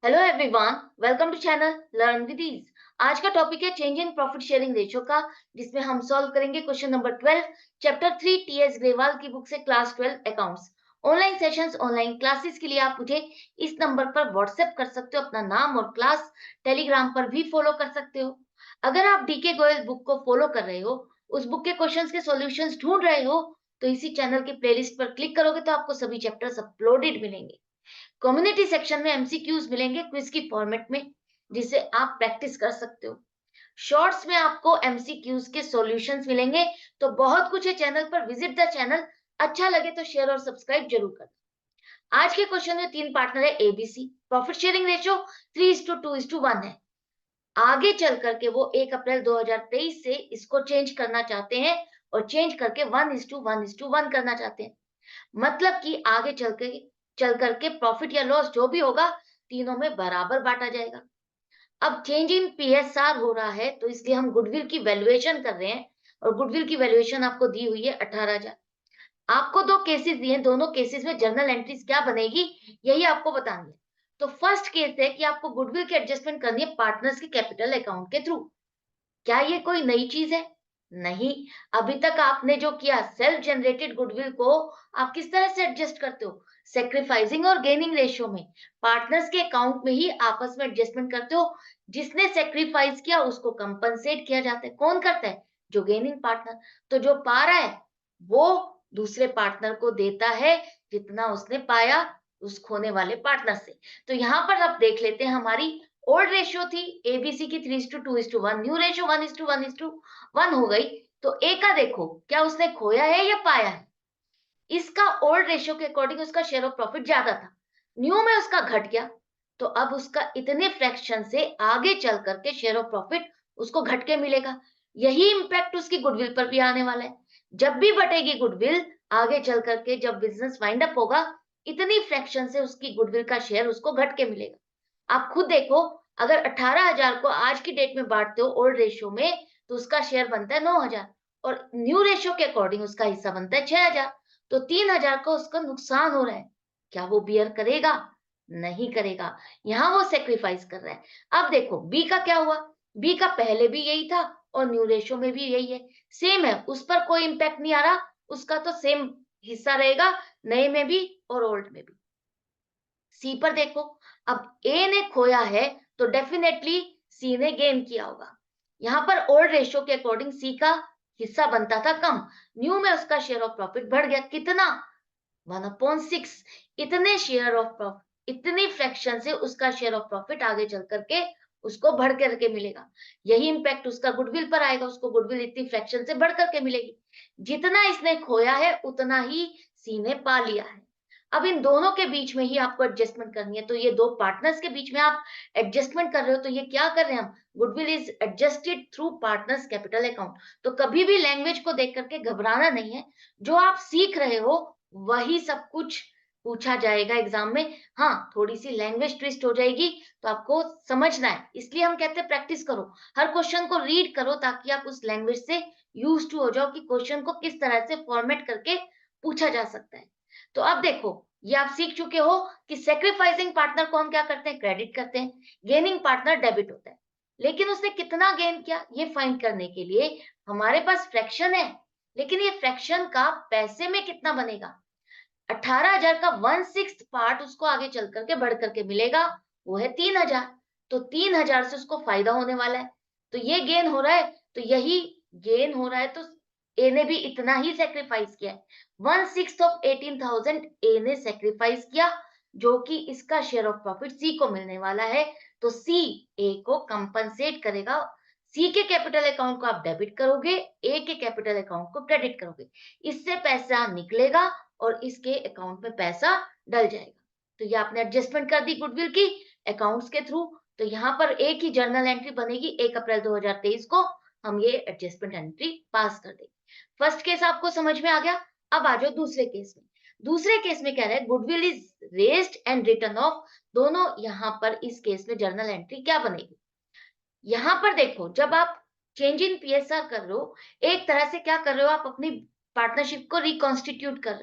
Hello everyone, welcome to channel learn with ease. आज का topic है change in profit sharing ratio का, जिसमें हम सॉल्व करेंगे question number 12, chapter 3 TS Grewal की बुक से, class 12 accounts. Online sessions, online classes के लिए आप मुझे इस नंबर पर व्हाट्सएप कर सकते हो, अपना नाम और क्लास। टेलीग्राम पर भी फॉलो कर सकते हो। अगर आप डीके गोयल बुक को फॉलो कर रहे हो, उस बुक के क्वेश्चंस के सॉल्यूशंस ढूंढ रहे हो, तो इसी चैनल की प्लेलिस्ट पर क्लिक करोगे तो आपको सभी चैप्टर्स अपलोडेड मिलेंगे। कम्युनिटी सेक्शन में एमसीक्यूज मिलेंगे क्विज की फॉर्मेट में, जिसे आप प्रैक्टिस कर सकते हो। शॉर्ट्स में आपको एमसीक्यूज के सॉल्यूशंस मिलेंगे। तो बहुत कुछ है चैनल पर, विजिट द चैनल। अच्छा लगे तो शेयर और सब्सक्राइब जरूर कर। आज के क्वेश्चन में तीन पार्टनर है एबीसी। प्रॉफिट शेयरिंग रेशियो 3:2:1 है। आगे चल करके वो 1 अप्रैल 2023 से इसको चेंज करना चाहते हैं, और चेंज करके 1:1:1 करना चाहते हैं। मतलब कि आगे चल करके प्रॉफिट या लॉस जो भी होगा, तीनों में बराबर बांटा जाएगा। अब चेंज इन पीएसआर हो रहा है, तो इसलिए हम गुडविल की वैल्यूएशन कर रहे हैं, और गुडविल की वैल्यूएशन आपको दी हुई है 18,000। आपको दो केसेस दिए हैं, दोनों केसेस में जर्नल एंट्रीज क्या बनेगी, यही आपको बतानी है। तो फर्स्ट केस है कि आपको गुडविल की एडजस्टमेंट करनी है पार्टनर्स के कैपिटल अकाउंट के थ्रू। क्या ये कोई नई चीज है? नहीं। अभी तक आपने जो किया, सेल्फ जनरेटेड गुडविल को आप किस तरह से एडजस्ट करते हो? सेक्रीफाइसिंग और गेनिंग रेशियो में, पार्टनर्स के अकाउंट में ही आपस में एडजस्टमेंट करते हो। जिसने सेक्रीफाइस किया उसको कंपनसेट किया जाता है। कौन करता है? जो गेनिंग पार्टनर। तो जो पा रहा है वो दूसरे पार्टनर को देता है जितना उसने पाया उस खोने वाले पार्टनर से। तो यहाँ पर अब देख लेते हैं, हमारी ओल्ड रेशियो थी एबीसी की 3:2:1, न्यू रेशियो 1:1:1 हो गई। तो ए का देखो, क्या उसने खोया है या पाया है? इसका ओल्ड रेशियो के अकॉर्डिंग उसका शेयर ऑफ प्रॉफिट ज्यादा था, न्यू में उसका घट गया। तो अब उसका इतने फ्रैक्शन से आगे चल करके शेयर ऑफ प्रॉफिट उसको घट के मिलेगा। यही इंपैक्ट उसकी गुडविल पर भी आने वाला है। जब भी बटेगी गुडविल, आगे चल करके जब बिजनेस वाइंड अप होगा, इतनी फ्रैक्शन से उसकी गुडविल का शेयर उसको घट के मिलेगा। आप खुद देखो, अगर 18,000 को आज की डेट में बांटते हो ओल्ड रेशियो में, तो उसका शेयर बनता है 9,000, और न्यू रेशियो के अकॉर्डिंग उसका हिस्सा बनता है 6,000। तो 3,000 का उसका नुकसान हो रहा है। क्या वो बियर करेगा? नहीं करेगा। यहाँ वो सेक्रीफाइस कर रहा है। अब देखो बी का क्या हुआ। बी का पहले भी यही था और न्यू रेशियो में भी यही है, सेम है, उस पर कोई इंपैक्ट नहीं आ रहा। उसका तो सेम हिस्सा रहेगा, नए में भी और ओल्ड में भी। सी पर देखो, अब ए ने खोया है, तो डेफिनेटली सी ने गेन किया होगा। यहाँ पर ओल्ड रेशियो के अकॉर्डिंग सी का हिस्सा बनता था कम, न्यू में उसका शेयर ऑफ प्रॉफिट बढ़ गया। कितना? 1/6। इतने शेयर ऑफ प्रॉफिट, इतनी फ्रैक्शन से उसका शेयर ऑफ प्रॉफिट आगे चल करके उसको बढ़ करके मिलेगा। यही इंपैक्ट उसका गुडविल पर आएगा, उसको गुडविल इतनी फ्रैक्शन से बढ़ करके मिलेगी। जितना इसने खोया है उतना ही सी ने पा लिया है। अब इन दोनों के बीच में ही आपको एडजस्टमेंट करनी है। तो ये दो पार्टनर्स के बीच में आप एडजस्टमेंट कर रहे हो, तो ये क्या कर रहे हैं हम? Goodwill is adjusted through partners capital account. तो कभी भी लैंग्वेज को देख करके घबराना नहीं है। जो आप सीख रहे हो वही सब कुछ पूछा जाएगा एग्जाम में। हाँ, थोड़ी सी लैंग्वेज ट्विस्ट हो जाएगी, तो आपको समझना है। इसलिए हम कहते हैं प्रैक्टिस करो, हर क्वेश्चन को रीड करो, ताकि आप उस लैंग्वेज से यूज टू हो जाओ कि क्वेश्चन को किस तरह से फॉर्मेट करके पूछा जा सकता है। तो अब देखो, ये आप सीख चुके हो कि सेक्रीफाइसिंग पार्टनर को हम क्या करते हैं? क्रेडिट करते हैं। गेनिंग पार्टनर डेबिट होता है। लेकिन उसने कितना गेन किया, ये फाइंड करने के लिए हमारे पास फ्रैक्शन है। लेकिन ये फ्रैक्शन का पैसे में कितना बनेगा? 18,000 का 1/6 पार्ट उसको आगे चल करके बढ़ करके मिलेगा, वो है 3,000। तो 3,000 से उसको फायदा होने वाला है। तो ये गेन हो रहा है, तो यही गेन हो रहा है, तो ए ने भी इतना ही सेक्रीफाइस किया है। 1/6 ऑफ 18,000 ए ने सेक्रीफाइस किया, जो कि इसका शेयर ऑफ प्रॉफिट सी को मिलने वाला है। तो सी ए को कंपनसेट करेगा। सी के कैपिटल अकाउंट को आप डेबिट करोगे, ए के कैपिटल अकाउंट को क्रेडिट करोगे। इससे पैसा निकलेगा और इसके अकाउंट में पैसा डल जाएगा। तो ये आपने एडजस्टमेंट कर दी गुडविल की अकाउंट्स के थ्रू। तो यहाँ पर एक ही जर्नल एंट्री बनेगी, 1 अप्रैल 2023 को हम ये एडजस्टमेंट एंट्री पास कर देंगे। फर्स्ट केस आपको समझ में आ गया। अब आ जाओ दूसरे केस में। दूसरे केस में क्या है? Goodwill is raised and return of. दोनों यहाँ पर इस केस में जर्नल एंट्री क्या बनेगी? यहाँ पर देखो, जब आप चेंज इन पीएसआर कर रहे हो, एक तरह से क्या कर रहे हो? आप अपनी पार्टनरशिप को रिकॉन्स्टिट्यूट कर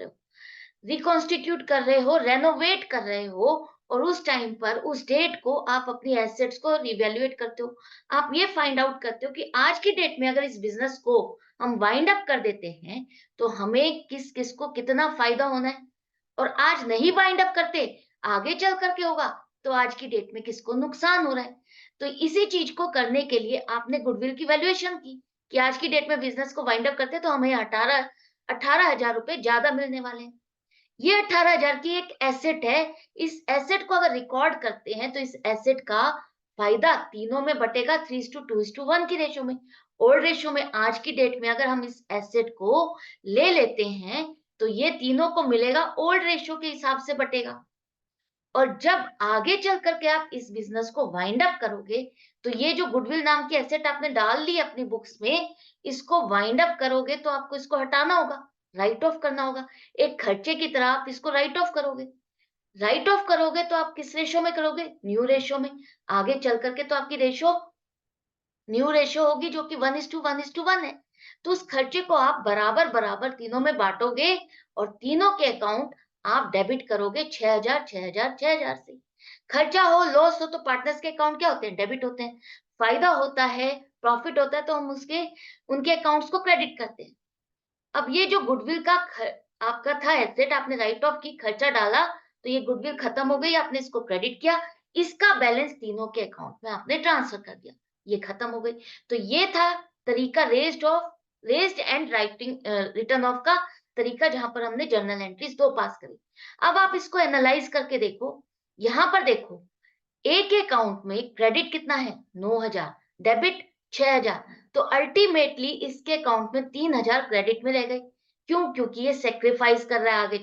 रहे हो, रेनोवेट कर रहे हो और उस टाइम पर उस डेट को आप अपनी एसेट्स को रिवैल्यूएट करते हो। आप ये फाइंड आउट करते हो कि आज की डेट में अगर इस बिजनेस को हम वाइंड अप कर देते हैं तो हमें किस किस को कितना फायदा होना है, और आज नहीं वाइंड अप करते, आगे चल करके होगा तो आज की डेट में किसको नुकसान हो रहा है। तो इसी चीज को करने के लिए आपने गुडविल की वैल्यूएशन की कि आज की डेट में बिजनेस को वाइंड अप करते तो हमें 18,000 रुपए ज्यादा मिलने वाले हैं। ये 18,000 की एक एसेट है। इस एसेट को अगर रिकॉर्ड करते हैं तो इस एसेट का फायदा तीनों में बटेगा 3:2:1 की रेशो में। ओल्ड रेशो में आज की डेट में अगर हम इस एसेट को ले लेते हैं तो ये तीनों को मिलेगा ओल्ड रेशो के हिसाब से बटेगा। और जब आगे चल करके आप इस बिजनेस को वाइंड अप करोगे तो ये जो गुडविल नाम की एसेट आपने डाल ली अपनी बुक्स में, इसको वाइंड अप करोगे तो आपको इसको हटाना होगा, राइट ऑफ करना होगा। एक खर्चे की तरह आप इसको राइट ऑफ करोगे। राइट ऑफ करोगे तो आप किस रेशो में करोगे? न्यू रेशो में। आगे चल करके तो आपकी रेशो न्यू रेशो होगी जो कि 1:1:1 है। तो उस खर्चे को आप बराबर बराबर तीनों में बांटोगे और तीनों के अकाउंट आप डेबिट करोगे 6,000 6,000 6,000 से। खर्चा हो लॉस हो तो पार्टनर्स के अकाउंट क्या होते हैं? डेबिट होते हैं। फायदा होता है, प्रॉफिट होता है तो हम उसके उनके अकाउंट्स को क्रेडिट करते हैं। अब ये जो गुडविल का आपका था एसेट, आपने राइट ऑफ की, खर्चा डाला, तो ये गुडविल खत्म हो गई, आपने इसको क्रेडिट किया, इसका बैलेंस तीनों के अकाउंट में आपने ट्रांसफर कर दिया, ये खत्म हो गई। तो ये था तरीका raised and writing return of का तरीका, जहां पर हमने जर्नल एंट्रीज 2 पास करी। अब आप इसको एनालाइज करके देखो, यहाँ पर देखो एक अकाउंट में क्रेडिट कितना है? 9,000, डेबिट 6,000। तो अल्टीमेटली इसके अकाउंट में 3,000 क्रेडिट में रह गए। क्यों? क्योंकि ये सेक्रीफाइस कर रहा है आगे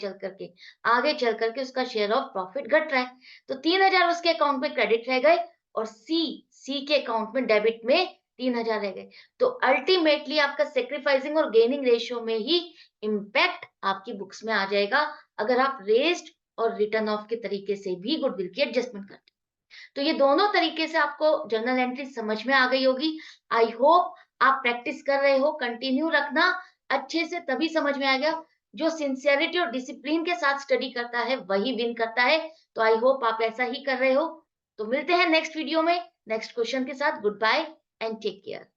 चल करके उसका शेयर ऑफ प्रॉफिट घट रहा है। तो 3,000 उसके अकाउंट में क्रेडिट रह गए और सी के अकाउंट में डेबिट में 3,000 रह गए। तो अल्टीमेटली आपका सेक्रीफाइसिंग और गेनिंग रेशियो में ही इम्पैक्ट आपकी बुक्स में आ जाएगा, अगर आप रेज्ड और रिटर्न ऑफ के तरीके से भी गुडविल की एडजस्टमेंट करते हैं। तो ये दोनों तरीके से आपको जर्नल एंट्री समझ में आ गई होगी। आई होप आप प्रैक्टिस कर रहे हो, कंटिन्यू रखना, अच्छे से तभी समझ में आएगा। जो सिंसियरिटी और डिसिप्लिन के साथ स्टडी करता है वही विन करता है। तो आई होप आप ऐसा ही कर रहे हो। तो मिलते हैं नेक्स्ट वीडियो में नेक्स्ट क्वेश्चन के साथ। Goodbye and take care.